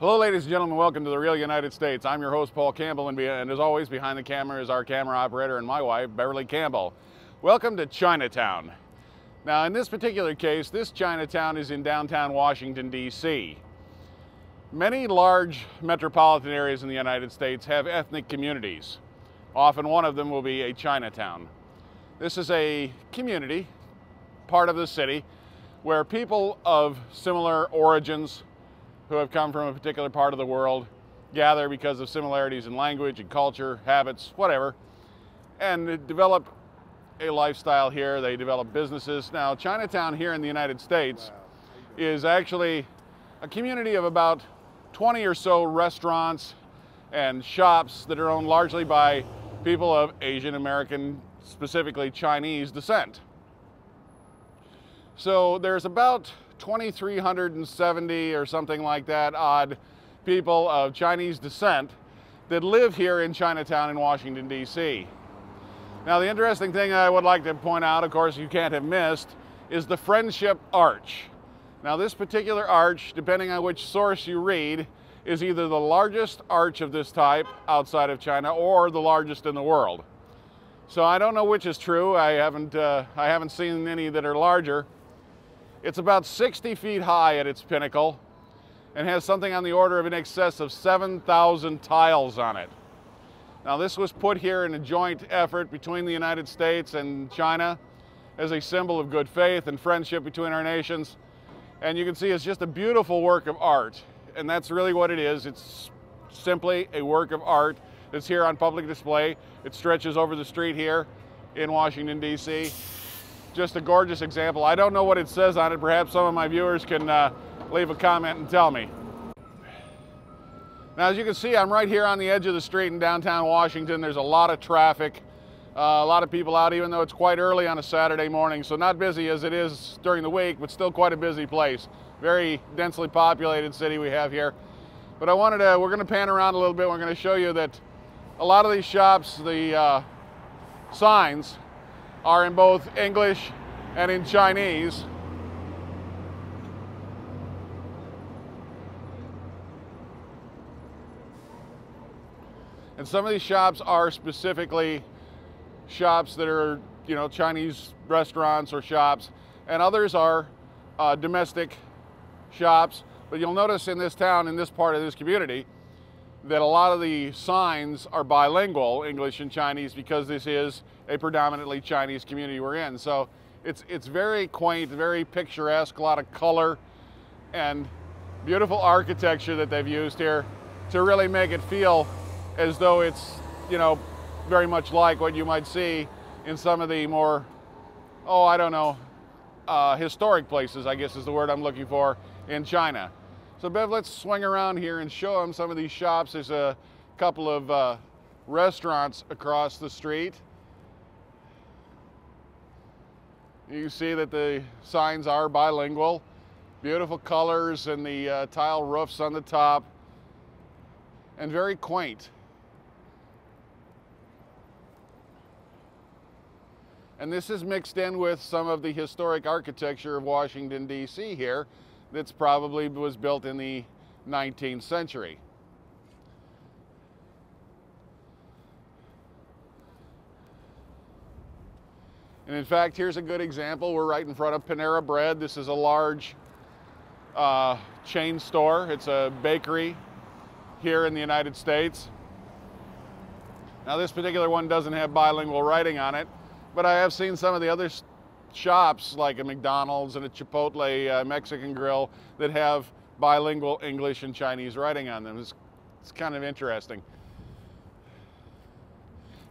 Hello ladies and gentlemen, welcome to the real United States. I'm your host Paul Campbell, and as always behind the camera is our camera operator and my wife, Beverly Campbell. Welcome to Chinatown. Now in this particular case, this Chinatown is in downtown Washington, D.C. Many large metropolitan areas in the United States have ethnic communities. Often one of them will be a Chinatown. This is a community, part of the city, where people of similar origins who have come from a particular part of the world gather because of similarities in language and culture, habits, whatever, and develop a lifestyle here. They develop businesses. Now, Chinatown here in the United States is actually a community of about 20 or so restaurants and shops that are owned largely by people of Asian American, specifically Chinese descent. So there's about 2,370 or something like that odd people of Chinese descent that live here in Chinatown in Washington, D.C. Now the interesting thing I would like to point out, of course you can't have missed, is the Friendship Arch. Now this particular arch, depending on which source you read, is either the largest arch of this type outside of China or the largest in the world. So I don't know which is true. I haven't seen any that are larger. It's about 60 feet high at its pinnacle and has something on the order of in excess of 7,000 tiles on it. Now this was put here in a joint effort between the United States and China as a symbol of good faith and friendship between our nations. And you can see it's just a beautiful work of art. And that's really what it is. It's simply a work of art that's here on public display. It stretches over the street here in Washington, D.C. Just a gorgeous example. I don't know what it says on it. Perhaps some of my viewers can leave a comment and tell me. Now, as you can see, I'm right here on the edge of the street in downtown Washington. There's a lot of traffic, a lot of people out, even though it's quite early on a Saturday morning. So not busy as it is during the week, but still quite a busy place. Very densely populated city we have here. But we're going to pan around a little bit. We're going to show you that a lot of these shops, the signs, are in both English and in Chinese. And some of these shops are specifically shops that are, Chinese restaurants or shops, and others are domestic shops. But you'll notice in this town, in this part of this community, that a lot of the signs are bilingual, English and Chinese, because this is a predominantly Chinese community we're in. So it's very quaint, very picturesque, a lot of color and beautiful architecture that they've used here to really make it feel as though it's, very much like what you might see in some of the more, historic places, I guess is the word I'm looking for, in China. So Bev, let's swing around here and show them some of these shops. There's a couple of restaurants across the street. You see that the signs are bilingual. Beautiful colors and the tile roofs on the top. And very quaint. And this is mixed in with some of the historic architecture of Washington, D.C. here. That's probably was built in the 19th century. And in fact, here's a good example. We're right in front of Panera Bread. This is a large chain store. It's a bakery here in the United States. Now this particular one doesn't have bilingual writing on it, but I have seen some of the other shops like a McDonald's and a Chipotle Mexican grill that have bilingual English and Chinese writing on them. It's kind of interesting.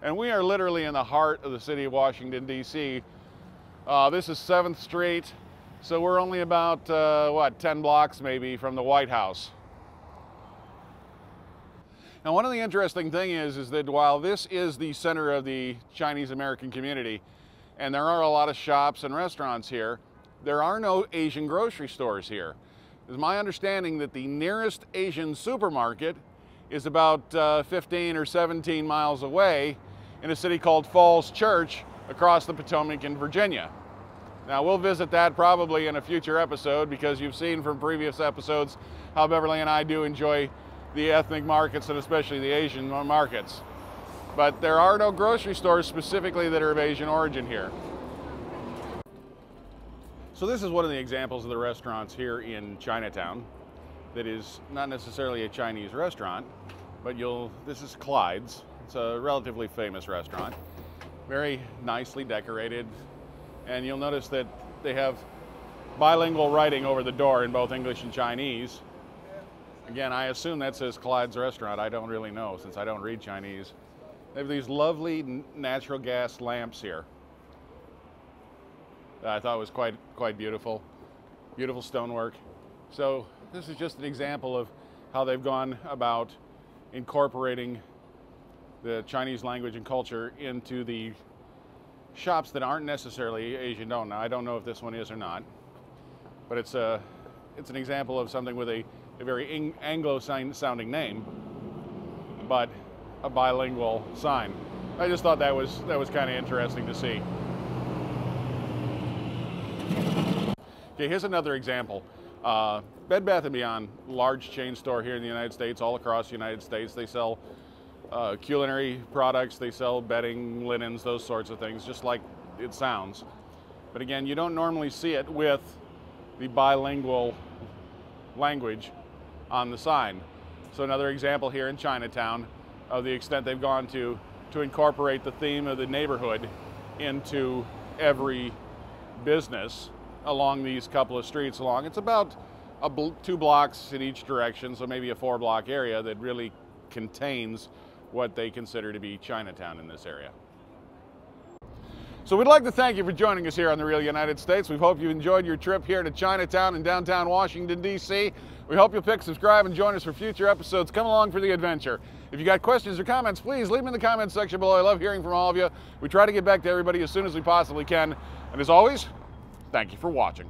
And we are literally in the heart of the city of Washington, D.C. This is 7th Street, so we're only about, 10 blocks maybe from the White House. Now one of the interesting things is that while this is the center of the Chinese American community, and there are a lot of shops and restaurants here, there are no Asian grocery stores here. It's my understanding that the nearest Asian supermarket is about 15 or 17 miles away in a city called Falls Church across the Potomac in Virginia. Now we'll visit that probably in a future episode, because you've seen from previous episodes how Beverly and I do enjoy the ethnic markets, and especially the Asian markets. But there are no grocery stores specifically that are of Asian origin here. So this is one of the examples of the restaurants here in Chinatown that is not necessarily a Chinese restaurant, but this is Clydes. It's a relatively famous restaurant, very nicely decorated, and you'll notice that they have bilingual writing over the door in both English and Chinese. Again, I assume that says Clydes Restaurant. I don't really know, since I don't read Chinese. They have these lovely natural gas lamps here that I thought was quite beautiful. Beautiful stonework. So this is just an example of how they've gone about incorporating the Chinese language and culture into the shops that aren't necessarily Asian owned. Now, I don't know if this one is or not, but it's an example of something with a very Anglo-sounding name, but a bilingual sign. I just thought that was kind of interesting to see. Okay, here's another example. Bed Bath & Beyond, large chain store here in the United States, all across the United States. They sell culinary products, they sell bedding, linens, those sorts of things, just like it sounds. But again, you don't normally see it with the bilingual language on the sign. So another example here in Chinatown of the extent they've gone to incorporate the theme of the neighborhood into every business along these couple of streets along. It's about 2 blocks in each direction, so maybe a 4-block area that really contains what they consider to be Chinatown in this area. So we'd like to thank you for joining us here on The Real United States. We hope you enjoyed your trip here to Chinatown in downtown Washington, D.C. We hope you'll pick, subscribe, and join us for future episodes. Come along for the adventure. If you got questions or comments, please leave them in the comments section below. I love hearing from all of you. We try to get back to everybody as soon as we possibly can. And as always, thank you for watching.